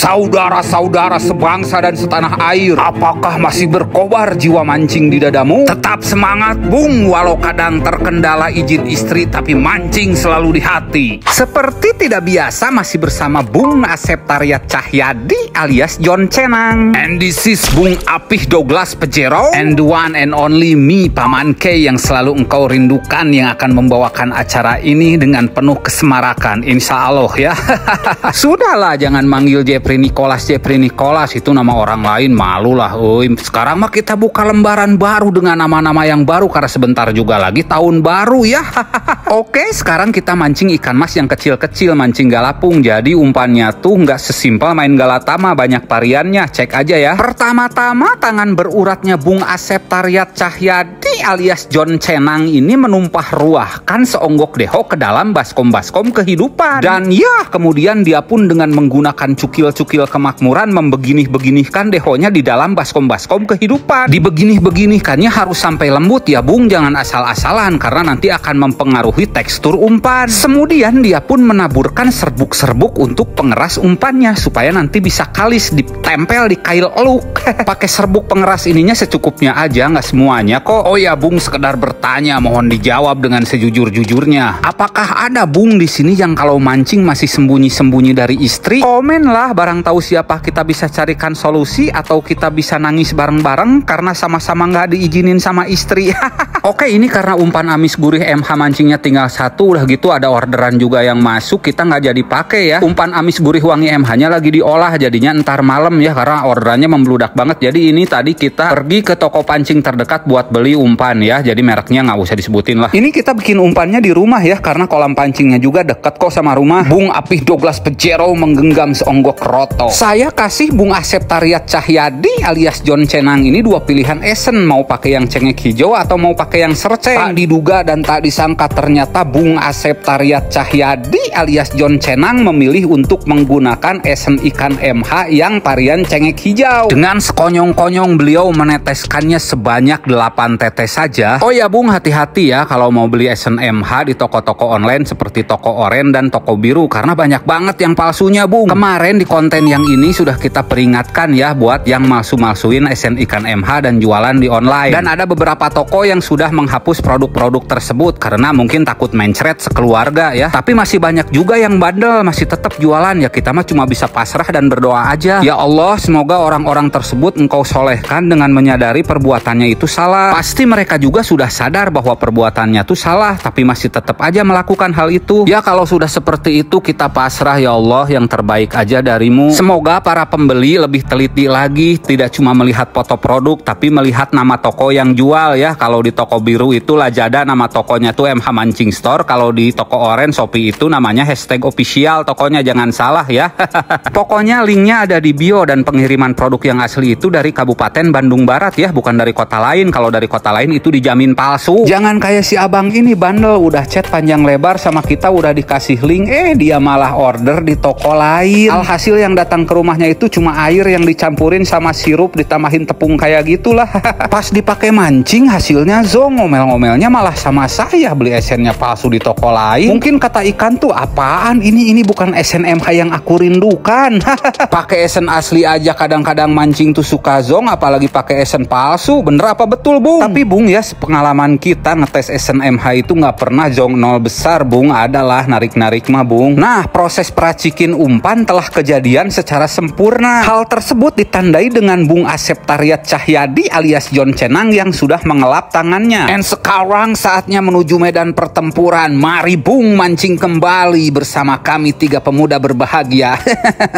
Saudara-saudara sebangsa dan setanah air, apakah masih berkobar jiwa mancing di dadamu? Tetap semangat Bung, walau kadang terkendala izin istri, tapi mancing selalu di hati. Seperti tidak biasa masih bersama Bung Asep Taryat Cahyadi alias John Cenang. And this is Bung Apih Douglas Pejero, and the one and only me, Paman K, yang selalu engkau rindukan, yang akan membawakan acara ini dengan penuh kesemarakan, insya Allah ya. Sudahlah, jangan manggil Jeffrey Nicholas, itu nama orang lain, malu lah. Sekarang mah kita buka lembaran baru dengan nama-nama yang baru, karena sebentar juga lagi tahun baru ya. Oke, sekarang kita mancing ikan mas yang kecil-kecil, mancing galapung. Jadi umpannya tuh nggak sesimpel main galatama, banyak variannya, cek aja ya. Pertama-tama tangan beruratnya Bung Asep Taryat Cahyadi alias John Cenang ini menumpah ruahkan seonggok deho ke dalam baskom-baskom kehidupan. Dan ya, kemudian dia pun dengan menggunakan cukil-cukil kemakmuran membeginih-beginihkan dehonya di dalam baskom-baskom kehidupan. Dibeginih-beginihkannya harus sampai lembut ya Bung, jangan asal-asalan karena nanti akan mempengaruhi tekstur umpan. Kemudian dia pun menaburkan serbuk-serbuk untuk pengeras umpannya supaya nanti bisa kalis ditempel di kail eluk. Pakai serbuk pengeras ininya secukupnya aja, nggak semuanya kok. Oh ya Bung, sekedar bertanya, mohon dijawab dengan sejujur-jujurnya. Apakah ada Bung di sini yang kalau mancing masih sembunyi-sembunyi dari istri? Komen lah, barang tahu siapa kita bisa carikan solusi, atau kita bisa nangis bareng-bareng karena sama-sama nggak diizinin sama istri. Oke, ini karena umpan amis gurih MH mancingnya tinggal satu, udah gitu ada orderan juga yang masuk, kita nggak jadi pakai ya. Umpan amis gurih wangi MH-nya lagi diolah, jadinya ntar malam ya karena orderannya membludak banget. Jadi ini tadi kita pergi ke toko pancing terdekat buat beli umpan ya, jadi mereknya nggak usah disebutin lah. Ini kita bikin umpannya di rumah ya, karena kolam pancingnya juga deket kok sama rumah. Bung Apih Douglas Pejero menggenggam seonggok roto. Saya kasih Bung Asep Taryat Cahyadi alias John Cenang ini dua pilihan esen, mau pakai yang cengek hijau atau mau pakai yang serceng. Tak diduga dan tak disangka ternyata Bung Asep Taryat Cahyadi alias John Cenang memilih untuk menggunakan esen ikan MH yang varian cengek hijau. Dengan sekonyong-konyong beliau meneteskannya sebanyak 8 tetes saja. Oh ya Bung, hati-hati ya kalau mau beli esen MH di toko-toko online seperti toko oren dan toko biru, karena banyak banget yang palsunya Bung. Kemarin di konten yang ini sudah kita peringatkan ya buat yang malsu-malsuin esen ikan MH dan jualan di online. Dan ada beberapa toko yang sudah menghapus produk-produk tersebut karena mungkin takut mencret sekeluarga ya. Tapi masih banyak juga yang bandel, masih tetap jualan ya. Kita mah cuma bisa pasrah dan berdoa aja. Ya Allah, semoga orang-orang tersebut engkau solehkan dengan menyadari perbuatannya itu salah. Pasti mereka juga sudah sadar bahwa perbuatannya itu salah, tapi masih tetap aja melakukan hal itu. Ya kalau sudah seperti itu kita pasrah ya Allah, yang terbaik aja darimu. Semoga para pembeli lebih teliti lagi, tidak cuma melihat foto produk tapi melihat nama toko yang jual ya. Kalau di toko biru itu Lazada nama tokonya tuh MH Mancing Store, kalau di toko orange Shopee itu namanya #official tokonya, jangan salah ya. Pokoknya linknya ada di bio, dan pengiriman produk yang asli itu dari Kabupaten Bandung Barat ya, bukan dari kota lain. Kalau dari kota lain itu dijamin palsu. Jangan kayak si abang ini bandel, udah chat panjang lebar sama kita, udah dikasih link, dia malah order di toko lain. Alhasil yang datang ke rumahnya itu cuma air yang dicampurin sama sirup ditambahin tepung kayak gitulah. Pas dipakai mancing hasilnya zong, ngomel-ngomelnya malah sama saya beli esennya palsu di toko lain. Mungkin kata ikan tuh, apaan ini bukan esen MH yang aku rindukan. Pakai esen asli aja kadang-kadang mancing tuh suka zong, apalagi pakai esen palsu. Bener apa betul Bung? Tapi Bung ya, sepengalaman kita ngetes esen MH itu nggak pernah zong nol besar Bung, adalah narik-narik mah Bung. Nah, proses peracikin umpan telah kejadian secara sempurna. Hal tersebut ditandai dengan Bung Asep Taryat Cahyadi alias John Cenang yang sudah mengelap tangannya. And sekarang saatnya menuju medan pertempuran. Mari Bung mancing kembali bersama kami 3 pemuda berbahagia.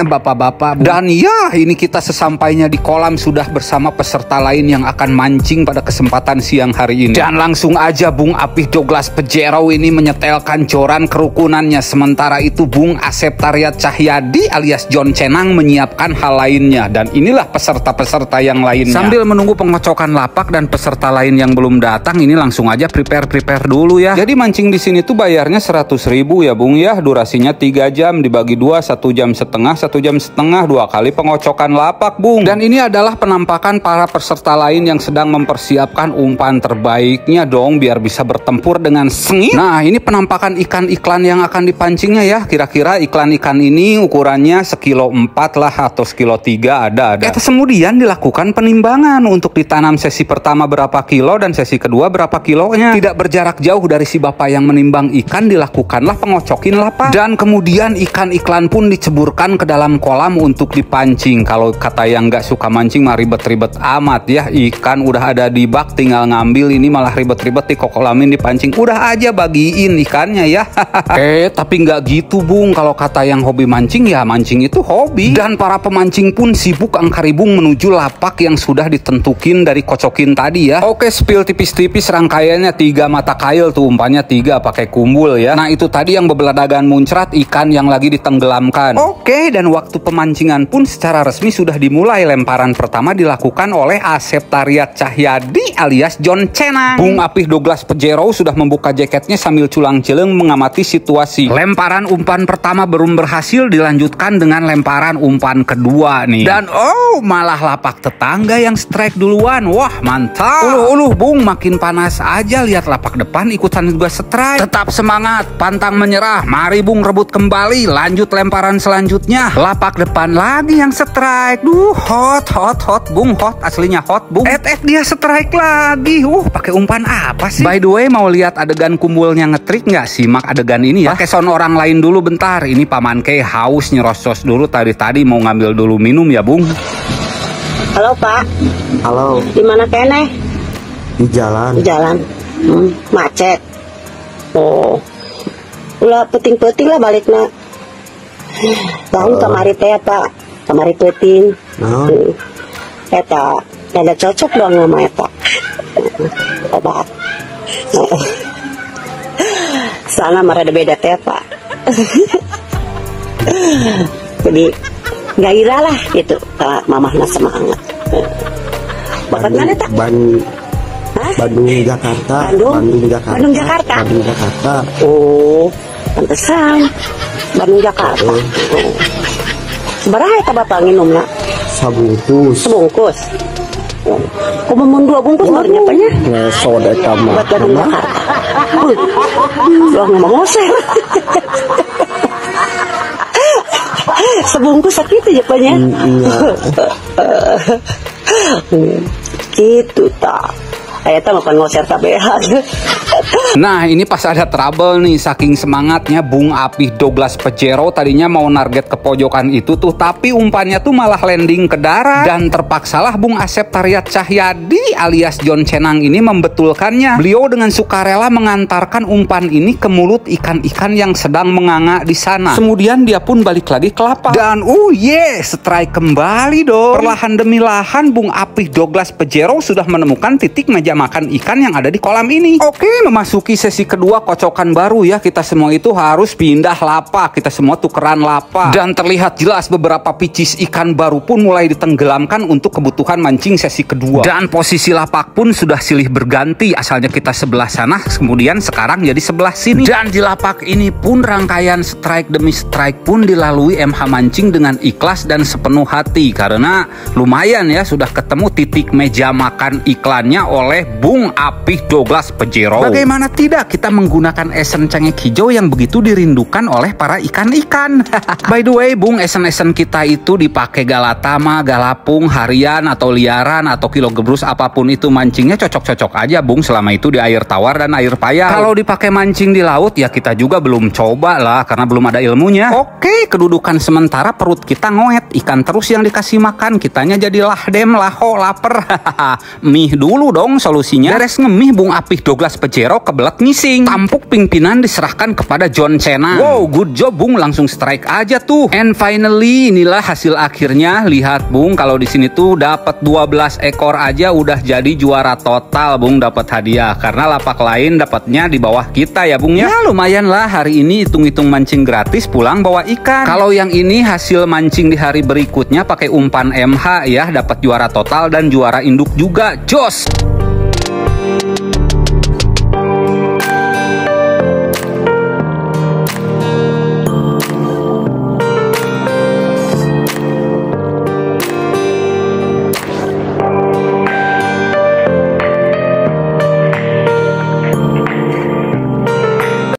Bapak-bapak. Dan ya, ini kita sesampainya di kolam sudah bersama peserta lain yang akan mancing pada kesempatan siang hari ini. Dan langsung aja Bung Apih Douglas Pejero ini menyetelkan joran kerukunannya. Sementara itu Bung Asep Taryat Cahyadi alias John Cenang menyiapkan hal lainnya. Dan inilah peserta-peserta yang lainnya. Sambil menunggu pengocokan lapak dan peserta lain yang belum datang, ini langsung aja prepare dulu ya. Jadi mancing di sini tuh bayarnya 100.000 ya Bung ya. Durasinya 3 jam dibagi 2, 1 jam setengah, 1 jam setengah, 2 kali pengocokan lapak Bung. Dan ini adalah penampakan para peserta lain yang sedang mempersiapkan umpan terbaiknya dong, biar bisa bertempur dengan sengit. Nah, ini penampakan ikan iklan yang akan dipancingnya ya. Kira-kira iklan ikan ini ukurannya sekian sekilo 4 lah atau sekilo 3 ada. Kemudian dilakukan penimbangan untuk ditanam sesi pertama berapa kilo dan sesi kedua berapa kilonya. Tidak berjarak jauh dari si bapak yang menimbang ikan, dilakukanlah pengocokin lapak. Dan kemudian ikan iklan pun diceburkan ke dalam kolam untuk dipancing. Kalau kata yang nggak suka mancing mah ribet-ribet amat ya. Ikan udah ada di bak, tinggal ngambil, ini malah ribet-ribet dikokolamin, dipancing. Udah aja bagiin ikannya ya. Tapi nggak gitu Bung. Kalau kata yang hobi mancing ya mancing itu hobi. Dan para pemancing pun sibuk angkari Bung menuju lapak yang sudah ditentukin dari kocokin tadi ya. Oke, spill tipis-tipis rangkaiannya 3 mata kail tuh, umpannya 3 pakai kumbul ya. Nah itu tadi yang bebeladagan muncrat, ikan yang lagi ditenggelamkan. Oke, dan waktu pemancingan pun secara resmi sudah dimulai. Lemparan pertama dilakukan oleh Asep Tariat Cahyadi alias John Cenang. Bung Apih Douglas Pejero sudah membuka jaketnya sambil culang-celeng mengamati situasi. Lemparan umpan pertama belum berhasil, dilanjutkan dengan lemparan umpan kedua nih. Dan malah lapak tetangga yang strike duluan. Wah mantap. Uluh Bung, makin panas aja lihat lapak depan ikutan juga strike. Tetap semangat, pantang menyerah. Mari Bung rebut kembali. Lanjut lemparan selanjutnya. Lapak depan lagi yang strike. Duh, hot Bung, hot, aslinya hot Bung. Dia strike lagi. Pakai umpan apa sih? By the way, mau lihat adegan kumbulnya ngetrik nggak? Simak adegan ini ya. Pakai sound orang lain dulu bentar. Ini Paman Kei haus nyerocos dulu tadi mau ngambil dulu minum ya Bung. Halo Pak. Halo. Di mana kene? Di jalan. Di jalan. Macet. Ulah peting-peting lah balik nak. Tahun kamari teh Pak. Kamari peting. Eta ada cocok dong sama eta. Obat. Sana mah ada beda teh Pak. Jadi nggak ira lah gitu. Mamahna semangat. Bandung Jakarta. Bandung Jakarta. Pantesan. Bandung Jakarta. Seberapa eta Bapak nginumna? Sabungkus. Kok mau 2 bungkus barunya apanya? Ngesod eta mah. Buat Bandung Jakarta. Lah ngomong ngosel. Sebungkus sakit aja apanya? Gitu tak. Ayatnya makan ngosel kabehan. Nah ini pas ada trouble nih, saking semangatnya Bung Apih Douglas Pejero tadinya mau narget ke pojokan itu tuh, tapi umpannya tuh malah landing ke darat. Dan terpaksalah Bung Asep Tariat Cahyadi alias John Cenang ini membetulkannya. Beliau dengan sukarela mengantarkan umpan ini ke mulut ikan-ikan yang sedang menganga di sana. Kemudian dia pun balik lagi ke lapak. Dan strike kembali dong. Perlahan demi lahan Bung Apih Douglas Pejero sudah menemukan titik meja makan ikan yang ada di kolam ini. Oke, memasuki sesi kedua kocokan baru ya. Kita semua itu harus pindah lapak. Kita semua tukeran lapak. Dan terlihat jelas beberapa picis ikan baru pun mulai ditenggelamkan untuk kebutuhan mancing sesi kedua. Dan posisi lapak pun sudah silih berganti. Asalnya kita sebelah sana, kemudian sekarang jadi sebelah sini. Dan di lapak ini pun rangkaian strike demi strike pun dilalui MH Mancing dengan ikhlas dan sepenuh hati. Karena lumayan ya, sudah ketemu titik meja makan iklannya oleh Bung Apih Douglas Pejero. Bagaimana tidak, kita menggunakan esen cengek hijau yang begitu dirindukan oleh para ikan-ikan. By the way Bung, esen-esen kita itu dipakai galatama, galapung, harian atau liaran atau kilo gebrus apapun itu mancingnya cocok-cocok aja Bung, selama itu di air tawar dan air payau. Kalau dipakai mancing di laut ya kita juga belum coba lah karena belum ada ilmunya. Oke, kedudukan sementara perut kita ngoet, ikan terus yang dikasih makan, kitanya jadi lahdem, laho, lapar. Mie dulu dong solusinya. Beres ngemih Bung Apih Douglas Pejero kebelet ngising. Tampuk pimpinan diserahkan kepada John Cenang. Wow, good job Bung, langsung strike aja tuh. And finally inilah hasil akhirnya. Lihat Bung, kalau di sini tuh dapat 12 ekor aja udah jadi juara total Bung, dapat hadiah. Karena lapak lain dapatnya di bawah kita ya Bung ya. Ya lumayan lah, hari ini hitung-hitung mancing gratis, pulang bawa ikan. Kalau yang ini hasil mancing di hari berikutnya pakai umpan MH ya, dapat juara total dan juara induk juga. Jos.